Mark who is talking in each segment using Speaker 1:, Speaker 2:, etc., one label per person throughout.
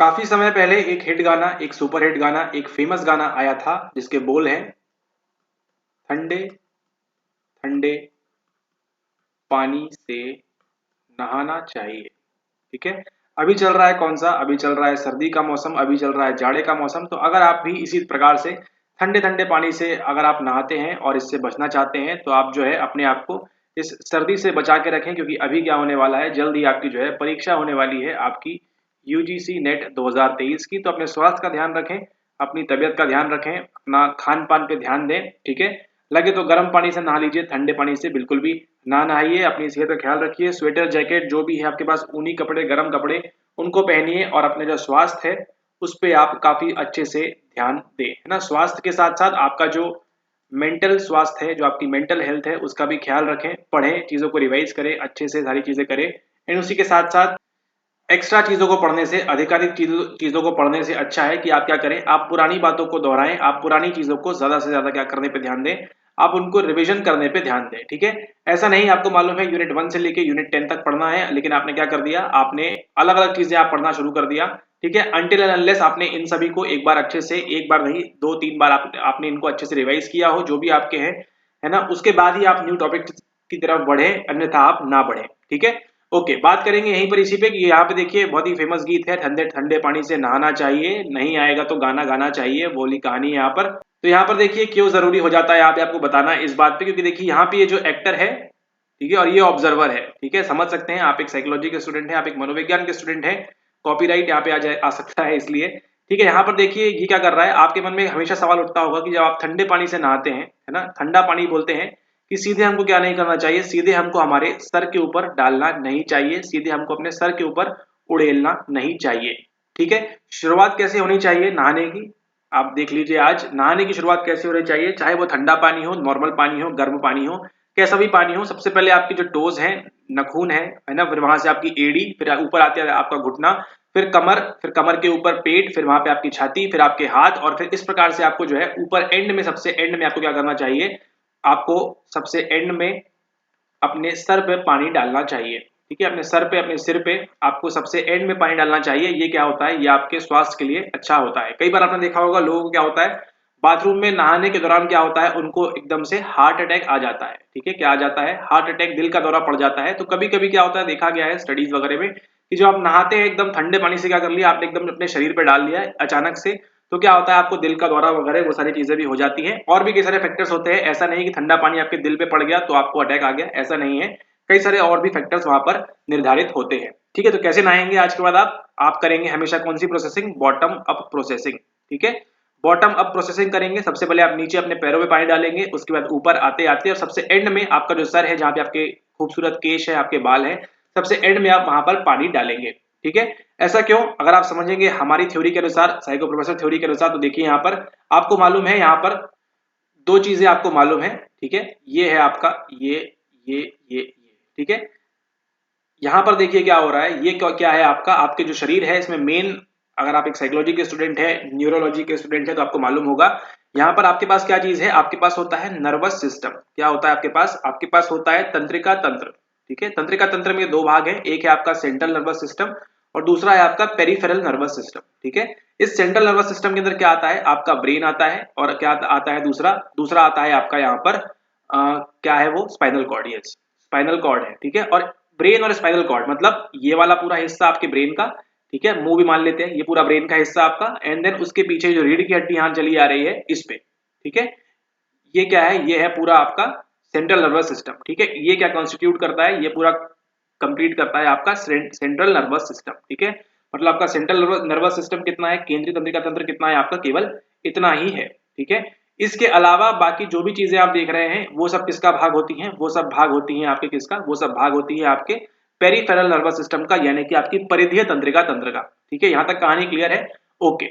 Speaker 1: काफी समय पहले एक हिट गाना, एक सुपर हिट गाना, एक फेमस गाना आया था जिसके बोल हैं ठंडे ठंडे पानी से नहाना चाहिए। ठीक है। अभी चल रहा है कौन सा? अभी चल रहा है सर्दी का मौसम, अभी चल रहा है जाड़े का मौसम। तो अगर आप भी इसी प्रकार से ठंडे ठंडे पानी से अगर आप नहाते हैं और इससे बचना चाहते हैं तो आप जो है अपने आप को इस सर्दी से बचा के रखें, क्योंकि अभी क्या होने वाला है, जल्द ही आपकी जो है परीक्षा होने वाली है आपकी यूजीसी नेट 2023 की। तो अपने स्वास्थ्य का ध्यान रखें, अपनी तबीयत का ध्यान रखें, अपना खान पान पे ध्यान दें। ठीक है। लगे तो गर्म पानी से नहा लीजिए, ठंडे पानी से बिल्कुल भी ना नहाइए। अपनी सेहत का ख्याल रखिए, स्वेटर जैकेट जो भी है आपके पास, ऊनी कपड़े गर्म कपड़े उनको पहनिए और अपने जो स्वास्थ्य है उस पे आप काफी अच्छे से ध्यान दें, है ना। स्वास्थ्य के साथ साथ आपका जो मेंटल स्वास्थ्य है, जो आपकी मेंटल हेल्थ है, उसका भी ख्याल रखें। पढ़ें, चीजों को रिवाइज करें, अच्छे से सारी चीजें करें। एंड उसी के साथ साथ एक्स्ट्रा चीजों को पढ़ने से, अधिकाधिक चीजों को पढ़ने से अच्छा है कि आप क्या करें, आप पुरानी बातों को दोहराएं, आप पुरानी चीजों को ज्यादा से ज्यादा क्या करने पे ध्यान दें, आप उनको रिवीजन करने पे ध्यान दें। ठीक है। ऐसा नहीं आपको मालूम है यूनिट 1 से लेके यूनिट 10 तक पढ़ना है, लेकिन आपने क्या कर दिया, आपने अलग अलग चीजें आप पढ़ना शुरू कर दिया। ठीक है। अनटिल एंड अनलेस आपने इन सभी को एक बार अच्छे से, एक बार नहीं 2-3 बार आपने इनको अच्छे से रिवाइज किया हो, जो भी आपके हैं, है ना, उसके बाद ही आप न्यू टॉपिक की तरफ बढ़े, अन्यथा आप ना बढ़े। ठीक है। ओके, बात करेंगे यहीं पर इसी पे कि यहाँ पे देखिए बहुत ही फेमस गीत है, ठंडे ठंडे पानी से नहाना चाहिए, नहीं आएगा तो गाना गाना चाहिए, बोली कहानी यहाँ पर। तो यहाँ पर देखिए क्यों जरूरी हो जाता है यहाँ पे आपको बताना इस बात पे, क्योंकि देखिए यहाँ पे ये जो एक्टर है, ठीक है, और ये ऑब्जर्वर है। ठीक है, समझ सकते हैं, आप एक साइकोलॉजी के स्टूडेंट हैं, आप एक मनोविज्ञान के स्टूडेंट हैं, कॉपीराइट यहाँ पे आ सकता है इसलिए। ठीक है। यहाँ पर देखिए ये क्या कर रहा है, आपके मन में हमेशा सवाल उठता होगा कि जब आप ठंडे पानी से नहाते हैं, है ना, ठंडा पानी बोलते हैं, कि सीधे हमको क्या नहीं करना चाहिए, सीधे हमको हमारे सर के ऊपर डालना नहीं चाहिए, सीधे हमको अपने सर के ऊपर उड़ेलना नहीं चाहिए। ठीक है। शुरुआत कैसे होनी चाहिए नहाने की, आप देख लीजिए। आज नहाने की शुरुआत कैसे होनी चाहिए, चाहे वो ठंडा पानी हो, नॉर्मल पानी हो, गर्म पानी हो, कैसा भी पानी हो। सबसे पहले आपकी जो टोज है, नखून है ना, फिर वहां से आपकी एड़ी, फिर ऊपर आते है आपका घुटना, फिर कमर, फिर कमर के ऊपर पेट, फिर वहां पे आपकी छाती, फिर आपके हाथ, और फिर इस प्रकार से आपको जो है ऊपर एंड में, सबसे एंड में आपको क्या करना चाहिए, आपको सबसे एंड में अपने सर पे पानी डालना चाहिए। ठीक है। अपने सर पे, अपने सिर पे आपको सबसे एंड में पानी डालना चाहिए। ये क्या होता है, ये आपके स्वास्थ्य के लिए अच्छा होता है। कई बार आपने देखा होगा लोगों को क्या होता है, बाथरूम में नहाने के दौरान क्या होता है, उनको एकदम से हार्ट अटैक आ जाता है। ठीक है। क्या आ जाता है, हार्ट अटैक, दिल का दौरा पड़ जाता है। तो कभी कभी क्या होता है, देखा गया है स्टडीज वगैरह में, कि जो आप नहाते हैं एकदम ठंडे पानी से, क्या कर लिया आपने, एकदम अपने शरीर पे डाल लिया है अचानक से, तो क्या होता है, आपको दिल का दौरा वगैरह वो सारी चीजें भी हो जाती हैं। और भी कई सारे फैक्टर्स होते हैं, ऐसा नहीं कि ठंडा पानी आपके दिल पे पड़ गया तो आपको अटैक आ गया, ऐसा नहीं है। कई सारे और भी फैक्टर्स वहां पर निर्धारित होते हैं। ठीक है। तो कैसे नहाएंगे आज के बाद आप करेंगे हमेशा कौन सी प्रोसेसिंग, बॉटम अप प्रोसेसिंग। ठीक है। बॉटम अप प्रोसेसिंग करेंगे। सबसे पहले आप नीचे अपने पैरों में पानी डालेंगे, उसके बाद ऊपर आते आते और सबसे एंड में आपका जो सर है, जहां पे आपके खूबसूरत केश है, आपके बाल है, सबसे एंड में आप वहां पर पानी डालेंगे। ठीक है। ऐसा क्यों, अगर आप समझेंगे हमारी थ्योरी के अनुसार, साइको प्रोफेसर थ्योरी के अनुसार, तो देखिए यहाँ पर आपको मालूम है, यहाँ पर दो चीजें आपको मालूम है। ठीक है। ये है आपका ये। ठीक है। यहाँ पर देखिए क्या हो रहा है, ये क्या क्या है आपका, आपके जो शरीर है इसमें मेन, अगर आप एक साइकोलॉजी के स्टूडेंट है, न्यूरोलॉजी के स्टूडेंट है, तो आपको मालूम होगा यहाँ पर आपके पास क्या चीज है, आपके पास होता है नर्वस सिस्टम। क्या होता है आपके पास होता है तंत्रिका तंत्र। ठीक है। तंत्रिका तंत्र में दो भाग है, एक है आपका सेंट्रल नर्वस सिस्टम और दूसरा है आपका पेरिफेरल नर्वस सिस्टम। ठीक है। इस सेंट्रल नर्वस सिस्टम के अंदर क्या आता है, आपका ब्रेन आता है, और क्या आता है, दूसरा दूसरा आता है आपका यहाँ पर क्या है वो, spinal cord. Yes, spinal cord है। ठीक है। और ब्रेन और स्पाइनल कॉर्ड मतलब ये वाला पूरा हिस्सा आपके ब्रेन का, ठीक है, मुंह भी मान लेते हैं, ये पूरा ब्रेन का हिस्सा आपका, एंड देन उसके पीछे जो रीढ़ की हड्डी यहाँ चली आ रही है इस पे। ठीक है। ये क्या है, ये है पूरा आपका सेंट्रल नर्वस सिस्टम। ठीक है। ये क्या कॉन्स्टिट्यूट करता है, ये पूरा कंप्लीट करता है आपका सेंट्रल नर्वस सिस्टम। ठीक है। मतलब आपका सेंट्रल नर्वस सिस्टम कितना है, केंद्रीय तंत्रिका तंत्र कितना है आपका, केवल इतना ही है। ठीक है। इसके अलावा बाकी जो भी चीजें आप देख रहे हैं वो सब किसका भाग होती हैं, वो सब भाग होती हैं आपके किसका, वो सब भाग होती है आपके पेरिफेरल नर्वस सिस्टम का, यानी कि आपकी परिधीय तंत्रिका तंत्र का। ठीक है। यहां तक कहानी क्लियर है। ओके,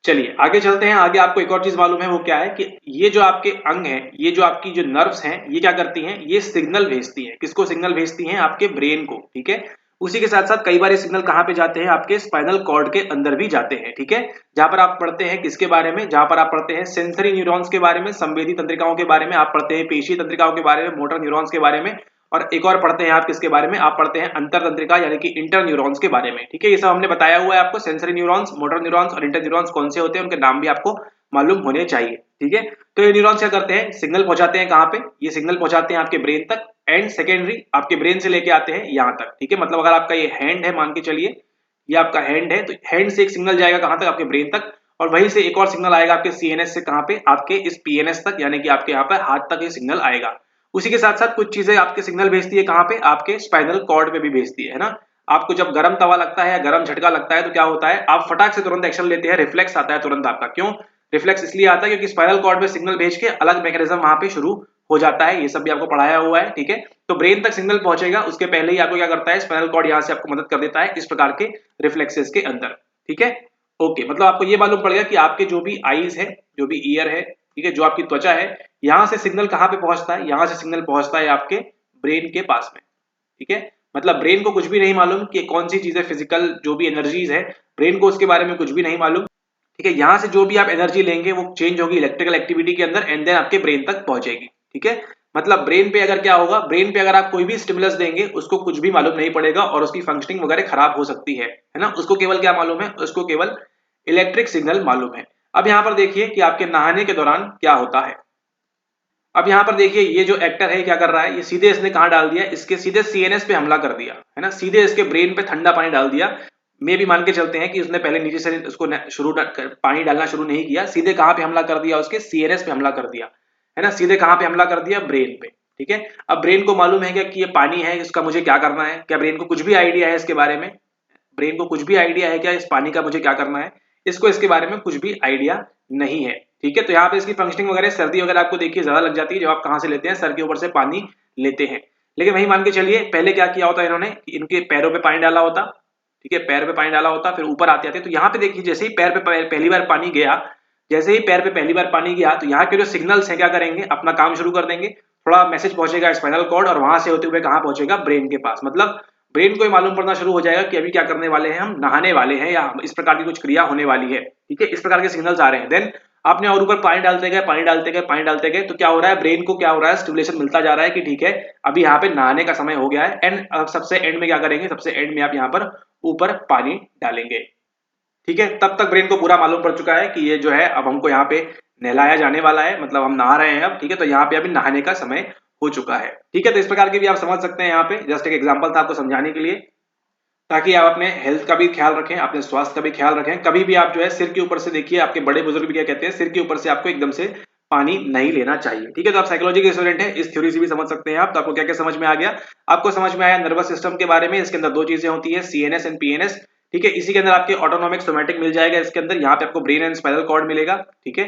Speaker 1: चलिए आगे चलते हैं। आगे आपको एक और चीज मालूम है, वो क्या है कि ये जो आपके अंग हैं, ये जो आपकी जो नर्व्स हैं, ये क्या करती हैं, ये सिग्नल भेजती हैं। किसको सिग्नल भेजती हैं, आपके ब्रेन को। ठीक है। उसी के साथ साथ कई बार ये सिग्नल कहां पे जाते हैं, आपके स्पाइनल कॉर्ड के अंदर भी जाते हैं। ठीक है। जहां पर आप पढ़ते हैं किसके बारे में, जहां पर आप पढ़ते हैं सेंसरी न्यूरॉन्स के बारे में, संवेदी तंत्रिकाओं के बारे में, आप पढ़ते हैं पेशी तंत्रिकाओं के बारे में, मोटर न्यूरॉन्स के बारे में, और एक और पढ़ते हैं आप किसके बारे में, आप पढ़ते हैं अंतरतंत्रिका यानी कि इंटर न्यूरॉन्स के बारे में। ठीक है, ये सब हमने बताया हुआ है आपको, सेंसरी न्यूरॉन्स, मोटर न्यूरॉन्स और इंटर न्यूरॉन्स कौन से होते हैं, उनके नाम भी आपको मालूम होने चाहिए। ठीक है, तो ये न्यूरॉन्स क्या करते हैं, सिग्नल पहुंचाते हैं कहाँ पे, ये सिग्नल पहुंचाते हैं आपके ब्रेन तक, एंड सेकेंडरी आपके ब्रेन से लेके आते हैं यहाँ तक। ठीक है, मतलब अगर आपका ये हैंड है, मान के चलिए ये आपका हैंड है, तो हैंड से एक सिग्नल जाएगा कहाँ तक, आपके ब्रेन तक, और वहीं से एक और सिग्नल आएगा आपके सीएनएस से कहाँ पे, आपके इस पीएनएस तक, यानी कि आपके यहाँ पे हाथ तक ये सिग्नल आएगा। उसी के साथ साथ कुछ चीजें आपके सिग्नल भेजती है कहाँ पे, आपके स्पाइनल कॉर्ड पे भी भेजती है ना। आपको जब गर्म तवा लगता है या गर्म झटका लगता है तो क्या होता है, आप फटाक से तुरंत एक्शन लेते हैं, रिफ्लेक्स आता है तुरंत आपका। क्यों रिफ्लेक्स इसलिए आता है, क्योंकि स्पाइनल कॉर्ड में सिग्नल भेज के अलग मैकेनिज्म वहां पे शुरू हो जाता है। ये सब भी आपको पढ़ाया हुआ है। ठीक है, तो ब्रेन तक सिग्नल पहुंचेगा, उसके पहले ही आपको क्या करता है, स्पाइनल कॉर्ड यहाँ से आपको मदद कर देता है इस प्रकार के रिफ्लेक्सेस के अंदर। ठीक है, ओके, मतलब आपको ये मालूम पड़ गया कि आपके जो भी आईज है, जो भी ईयर है, ठीक है, जो आपकी त्वचा है, यहाँ से सिग्नल कहाँ पे पहुंचता है, यहाँ से सिग्नल पहुंचता है आपके ब्रेन के पास में। ठीक है, मतलब ब्रेन को कुछ भी नहीं मालूम कि कौन सी चीजें फिजिकल जो भी एनर्जीज है, ब्रेन को उसके बारे में कुछ भी नहीं मालूम। ठीक है, यहां से जो भी आप एनर्जी लेंगे वो चेंज होगी इलेक्ट्रिकल एक्टिविटी के अंदर, एंड देन आपके ब्रेन तक पहुंचेगी। ठीक है, मतलब ब्रेन पे अगर क्या होगा, ब्रेन पे अगर आप कोई भी स्टिमुलस देंगे उसको कुछ भी मालूम नहीं पड़ेगा और उसकी फंक्शनिंग वगैरह खराब हो सकती है ना। उसको केवल क्या मालूम है, उसको केवल इलेक्ट्रिक सिग्नल मालूम है। अब यहाँ पर देखिए कि आपके नहाने के दौरान क्या होता है। अब यहाँ पर देखिए ये जो एक्टर है क्या कर रहा है, ये सीधे इसने कहाँ डाल दिया, इसके सीधे सीएनएस पे हमला कर दिया है ना, सीधे इसके ब्रेन पे ठंडा पानी डाल दिया। मे भी मान के चलते हैं कि उसने पहले नीचे से उसको पानी डालना शुरू नहीं किया, सीधे कहाँ पे हमला कर दिया, उसके सीएनएस पे हमला कर दिया है ना, सीधे कहाँ पे हमला कर दिया, ब्रेन पे। ठीक है, अब ब्रेन को मालूम है क्या कि ये पानी है, इसका मुझे क्या करना है, क्या ब्रेन को कुछ भी आइडिया है इसके बारे में, ब्रेन को कुछ भी आइडिया है क्या इस पानी का मुझे क्या करना है, इसको इसके बारे में कुछ भी आइडिया नहीं है। ठीक है, तो यहाँ पे इसकी फंक्शनिंग वगैरह, सर्दी वगैरह आपको देखिए ज्यादा लग जाती है जब आप कहाँ से लेते हैं, सर के ऊपर से पानी लेते हैं। लेकिन वही मान के चलिए पहले क्या किया होता है इन्होंने, इनके पैरों पे पानी डाला होता। ठीक है, पैर पे पानी डाला होता, फिर ऊपर आते आते तो यहाँ पे देखिए जैसे ही पैर पे पहली बार पानी गया, जैसे ही पैर पे पहली बार पानी गया तो यहाँ के जो सिग्नल्स हैं क्या करेंगे, अपना काम शुरू कर देंगे, थोड़ा मैसेज पहुंचेगा स्पाइनल कॉर्ड और वहां से होते हुए कहाँ पहुंचेगा, ब्रेन के पास। मतलब ब्रेन को मालूम पड़ना शुरू हो जाएगा कि अभी क्या करने वाले हैं, हम नहाने वाले हैं या इस प्रकार की कुछ क्रिया होने वाली है। ठीक है, इस प्रकार के सिग्नल्स आ रहे हैं। देन आपने और ऊपर पानी डालते गए, पानी डालते गए, पानी डालते गए, तो क्या हो रहा है, ब्रेन को क्या हो रहा है, स्टिमुलेशन मिलता जा रहा है कि ठीक है अभी यहाँ पे नहाने का समय हो गया है। एंड सबसे एंड में क्या करेंगे, सबसे एंड में आप यहाँ पर ऊपर पानी डालेंगे। ठीक है, तब तक ब्रेन को पूरा मालूम पड़ चुका है कि ये जो है अब हमको यहाँ पे नहलाया जाने वाला है, मतलब हम नहा रहे हैं अब। ठीक है, तो यहाँ पे अभी नहाने का समय हो चुका है। ठीक है, तो इस प्रकार के भी आप समझ सकते हैं, यहाँ पे जस्ट एक एग्जांपल था आपको समझाने के लिए, ताकि आप अपने हेल्थ का भी ख्याल रखें, अपने स्वास्थ्य का भी ख्याल रखें। कभी भी आप जो है सिर के ऊपर से, देखिए आपके बड़े बुजुर्ग भी क्या कहते हैं, सिर के ऊपर से आपको एकदम से पानी नहीं लेना चाहिए। ठीक है, तो आप साइकोलॉजी के स्टूडेंट हैं, इस थ्योरी से भी समझ सकते हैं आप। तो आपको क्या क्या समझ में आ गया, आपको समझ में आया नर्वस सिस्टम के बारे में, इसके अंदर दो चीजें होती है, सीएनएस एंड पीएनएस। ठीक है, इसी के अंदर आपके ऑटोनॉमिक सोमैटिक मिल जाएगा, इसके अंदर यहाँ पे आपको ब्रेन एंड स्पाइनल कॉर्ड मिलेगा। ठीक है,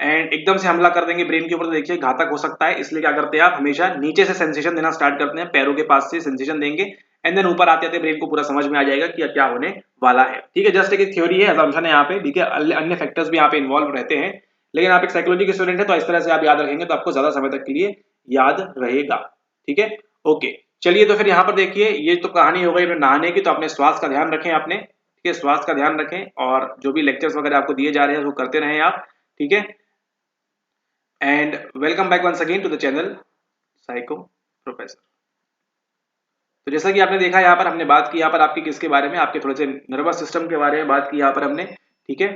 Speaker 1: एंड एकदम से हमला कर देंगे ब्रेन के ऊपर तो देखिए घातक हो सकता है, इसलिए क्या करते हैं आप हमेशा नीचे से सेंसेशन देना स्टार्ट करते हैं, पैरों के पास से सेंसेशन देंगे, एंड देन ऊपर आते आते ब्रेन को पूरा समझ में आ जाएगा कि क्या होने वाला है। ठीक है, जस्ट एक थ्योरी है, असम्पशन है यहाँ पे। ठीक है, अन्य फैक्टर्स भी यहाँ पे इन्वॉल्व रहते हैं, लेकिन आप एक साइकोलॉजी के स्टूडेंट है तो इस तरह से आप याद रखेंगे तो आपको ज्यादा समय तक के लिए याद रहेगा। ठीक है, ओके, चलिए तो फिर यहाँ पर देखिए ये तो कहानी हो गई नहाने की, तो अपने स्वास्थ्य का ध्यान रखें आपने। ठीक है, स्वास्थ्य का ध्यान रखें और जो भी लेक्चर्स वगैरह आपको दिए जा रहे हैं वो करते रहें आप। ठीक है, and welcome back once again to the channel Psycho Professor। तो जैसा कि आपने देखा यहाँ पर हमने बात की यहाँ पर आपकी किसके बारे में, आपके थोड़े से नर्वस सिस्टम के बारे में बात की यहाँ पर हमने। ठीक है,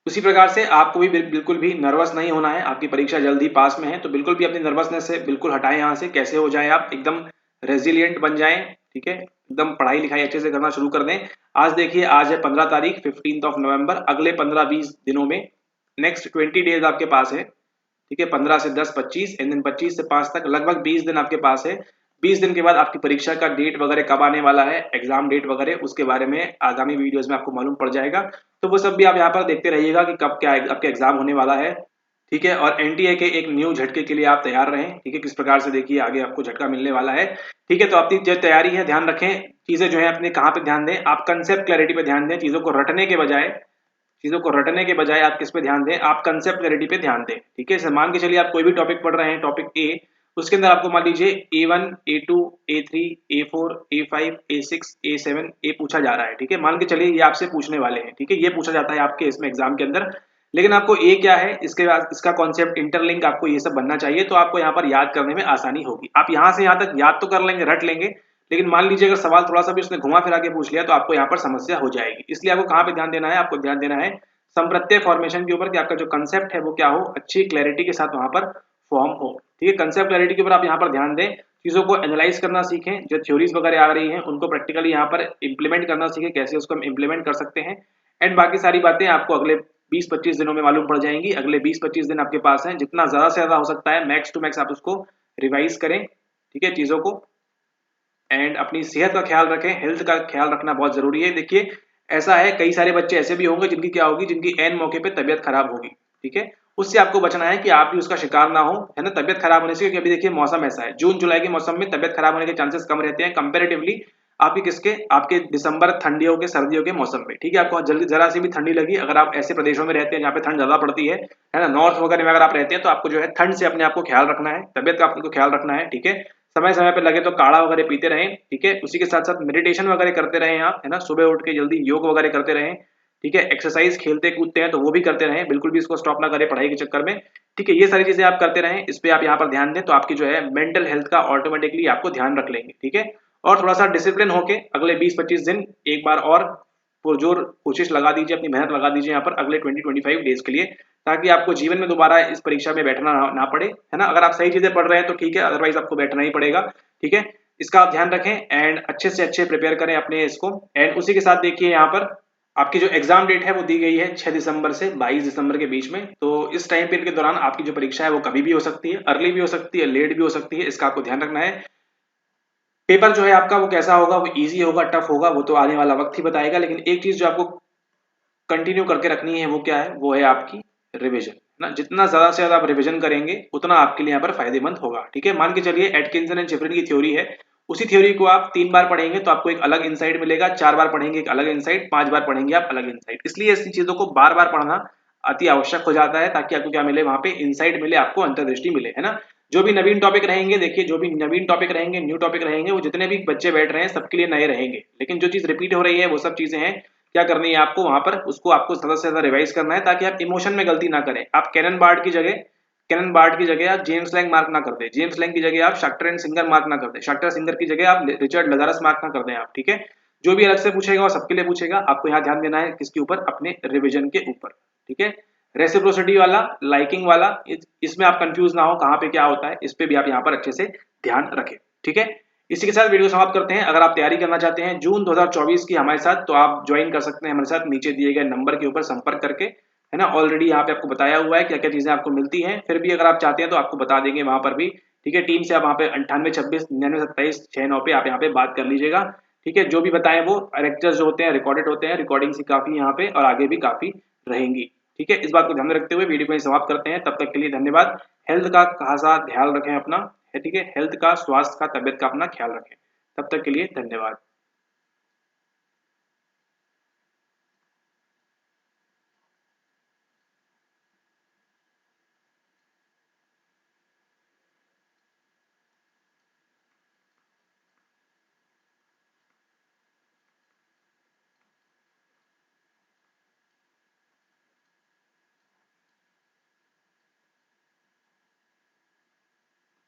Speaker 1: उसी प्रकार से आपको भी बिल्कुल भी नर्वस नहीं होना है, आपकी परीक्षा जल्दी पास में है तो बिल्कुल भी अपनी नर्वसनेस से बिल्कुल हटाएं यहाँ से, कैसे हो जाए आप एकदम रेजिलियंट बन जाएं। ठीक है, एकदम पढ़ाई लिखाई अच्छे से करना शुरू कर दें। आज देखिए आज है 15 तारीख 15 नवंबर, अगले 15-20 दिनों में नेक्स्ट 20 डेज आपके पास है। ठीक है, 15 से 10 25 एंड देन 25 से 5 तक लगभग 20 दिन आपके पास है। 20 दिन के बाद आपकी परीक्षा का डेट वगैरह कब आने वाला है, एग्जाम डेट वगैरह, उसके बारे में आगामी वीडियोस में आपको मालूम पड़ जाएगा। तो वो सब भी आप यहाँ पर देखते रहिएगा कि कब क्या आपके एग्जाम होने वाला है। ठीक है, और एनटीए के एक न्यू झटके के लिए आप तैयार रहें। ठीक है, किस प्रकार से देखिए आगे आपको झटका मिलने वाला है। ठीक है, तो आपकी जो तैयारी है ध्यान रखें, चीजें जो है अपने कहाँ पे ध्यान दें, आप कंसेप्ट क्लैरिटी पे ध्यान दें, चीजों को रटने के बजाय आप किस पे ध्यान दें, आप कंसेप्ट क्लैरिटी पे ध्यान दें। ठीक है, मान के चलिए आप कोई भी टॉपिक पढ़ रहे हैं, टॉपिक ए, उसके अंदर आपको मान लीजिए A1 A2 A3 A4 A5 A6 A7 ए पूछा जा रहा है। ठीक है, मान के चलिए ये आपसे पूछने वाले हैं। ठीक है, ये पूछा जाता है आपके इसमें एग्जाम के अंदर, लेकिन आपको ए क्या है, इसके बाद इसका कॉन्सेप्ट, इंटरलिंक, आपको ये सब बनना चाहिए, तो आपको यहाँ पर याद करने में आसानी होगी। आप यहाँ से यहाँ तक याद तो कर लेंगे, रट लेंगे, लेकिन मान लीजिए अगर सवाल थोड़ा सा भी उसने घुमा फिरा के पूछ लिया तो आपको यहाँ पर समस्या हो जाएगी। इसलिए आपको कहाँ पे ध्यान देना है, आपको ध्यान देना है संप्रत्यय फॉर्मेशन के ऊपर, कि आपका जो कंसेप्ट है वो क्या हो, अच्छी क्लैरिटी के साथ वहां पर फॉर्म हो। ठीक है, कंसेप्ट क्लैरिटी के ऊपर आप यहाँ पर ध्यान दें, चीजों को एनालाइज करना सीखें, जो थ्योरीज वगैरह आ रही हैं उनको प्रैक्टिकली यहाँ पर इंप्लीमेंट करना सीखें, कैसे उसको हम इंप्लीमेंट कर सकते हैं। एंड बाकी सारी बातें आपको अगले 20-25 दिनों में मालूम पड़ जाएंगी। अगले 20-25 दिन आपके पास हैं, जितना ज्यादा से ज्यादा हो सकता है मैक्स टू मैक्स आप उसको रिवाइज करें। ठीक है, चीजों को, एंड अपनी सेहत का ख्याल रखें, हेल्थ का ख्याल रखना बहुत जरूरी है। देखिए ऐसा है, कई सारे बच्चे ऐसे भी होंगे जिनकी क्या होगी, जिनकी एन मौके पे तबियत खराब होगी। ठीक है, उससे आपको बचना है कि आप भी उसका शिकार ना हो, है ना, तबियत खराब होने से। क्योंकि अभी देखिए मौसम ऐसा है, जून जुलाई के मौसम में तबियत खराब होने के चांसेस कम रहते हैं कंपेरेटिवली आपके किसके, आपके दिसंबर ठंडियों के सर्दियों के मौसम में। ठीक है, आपको जल्दी जरा सी भी ठंडी लगी, अगर आप ऐसे प्रदेशों में रहते हैं जहाँ पे ठंड ज्यादा पड़ती है ना, नॉर्थ वगैरह में अगर आप रहते हैं, तो आपको जो है ठंड से अपने आप को ख्याल रखना है, तबियत का आपको ख्याल रखना है। ठीक है, समय समय पे लगे तो काढ़ा वगैरह पीते रहें। ठीक है, उसी के साथ साथ मेडिटेशन वगैरह करते रहें आप, है ना, सुबह उठ के जल्दी योग वगैरह करते रहें। ठीक है, एक्सरसाइज खेलते कूदते हैं तो वो भी करते रहें, बिल्कुल भी इसको स्टॉप ना करें पढ़ाई के चक्कर में। ठीक है, ये सारी चीजें आप करते रहें, इस पे आप यहाँ पर ध्यान दें, तो आपकी जो है मेंटल हेल्थ का ऑटोमेटिकली आपको ध्यान रख लेंगे। ठीक है, और थोड़ा सा डिसिप्लिन होके अगले 20-25 दिन एक बार और पुरजोर कोशिश लगा दीजिए, अपनी मेहनत लगा दीजिए यहाँ पर अगले 20-25 डेज के लिए, ताकि आपको जीवन में दोबारा इस परीक्षा में बैठना ना पड़े, है ना। अगर आप सही चीजें पढ़ रहे हैं तो ठीक है, अदरवाइज आपको बैठना ही पड़ेगा। ठीक है, इसका आप ध्यान रखें एंड अच्छे से अच्छे प्रिपेयर करें अपने इसको। एंड उसी के साथ देखिए यहाँ पर आपकी जो एग्जाम डेट है वो दी गई है 6 दिसंबर से 22 दिसंबर के बीच में। तो इस टाइम पीरियड के दौरान आपकी जो परीक्षा है वो कभी भी हो सकती है, अर्ली भी हो सकती है, लेट भी हो सकती है, इसका आपको ध्यान रखना है। पेपर जो है आपका वो कैसा होगा, वो इजी होगा, टफ होगा, वो तो आने वाला वक्त ही बताएगा। लेकिन एक चीज जो आपको कंटिन्यू करके रखनी है वो क्या है, वो है आपकी रिवीजन ना। जितना ज्यादा से ज्यादा आप रिवीजन करेंगे उतना आपके लिए यहाँ पर फायदेमंद होगा। ठीक है, मान के चलिए एटकिंसन एंड शिफरिन की थ्योरी है, उसी थ्योरी को आप 3 बार पढ़ेंगे तो आपको एक अलग इंसाइट मिलेगा, 4 बार पढ़ेंगे एक अलग इंसाइट, 5 बार पढ़ेंगे आप अलग इंसाइट। इसलिए ऐसी चीजों को बार बार पढ़ना अति आवश्यक हो जाता है, ताकि आपको क्या मिले, वहां पे इंसाइट मिले, आपको अंतर्दृष्टि मिले, है ना। जो भी नवीन टॉपिक रहेंगे, देखिए जो भी नवीन टॉपिक रहेंगे, न्यू टॉपिक रहेंगे, वो जितने भी बच्चे बैठ रहे हैं सबके लिए नए रहेंगे। लेकिन जो चीज रिपीट हो रही है वो सब चीजें हैं, क्या करनी है आपको वहां पर, उसको आपको ज्यादा से ज्यादा रिवाइज करना है, ताकि आप इमोशन में गलती ना करें। आप कैनन बार्ड की जगह आप जेम्स लैंग मार्क ना कर दे, जेम्स लैंग की जगह आप शाक्टर एंड सिंगर मार्क ना कर दे, शाक्टर सिंगर की जगह आप रिचर्ड लजारस मार्क ना कर दें आप। ठीक है, जो भी अलग से पूछेगा वो सबके लिए पूछेगा, आपको यहाँ ध्यान देना है किसके ऊपर, अपने रिविजन के ऊपर। ठीक है, रेसिप्रोसिटी वाला, लाइकिंग वाला, इसमें आप कंफ्यूज ना हो कहाँ पे क्या होता है, इस पे भी आप यहाँ पर अच्छे से ध्यान रखें। ठीक है, इसी के साथ वीडियो समाप्त करते हैं। अगर आप तैयारी करना चाहते हैं जून 2024 की हमारे साथ, तो आप ज्वाइन कर सकते हैं हमारे साथ नीचे दिए गए नंबर के ऊपर संपर्क करके, है ना। ऑलरेडी यहाँ पे आपको बताया हुआ है क्या क्या चीजें आपको मिलती हैं, फिर भी अगर आप चाहते हैं तो आपको बता देंगे वहां पर भी। ठीक है, टीम से आप वहाँ पे 9826992769 पे आप यहाँ पे बात कर लीजिएगा। ठीक है, जो भी बताएं वो लेक्चर्स जो होते हैं रिकॉर्डेड होते हैं, रिकॉर्डिंग से काफी यहाँ पे और आगे भी काफी रहेंगी। ठीक है, इस बात को ध्यान में रखते हुए वीडियो को समाप्त करते हैं, तब तक के लिए धन्यवाद। हेल्थ का खासा ख्याल रखें अपना, है ठीक है, हेल्थ का, स्वास्थ्य का, तबियत का अपना ख्याल रखें। तब तक के लिए धन्यवाद।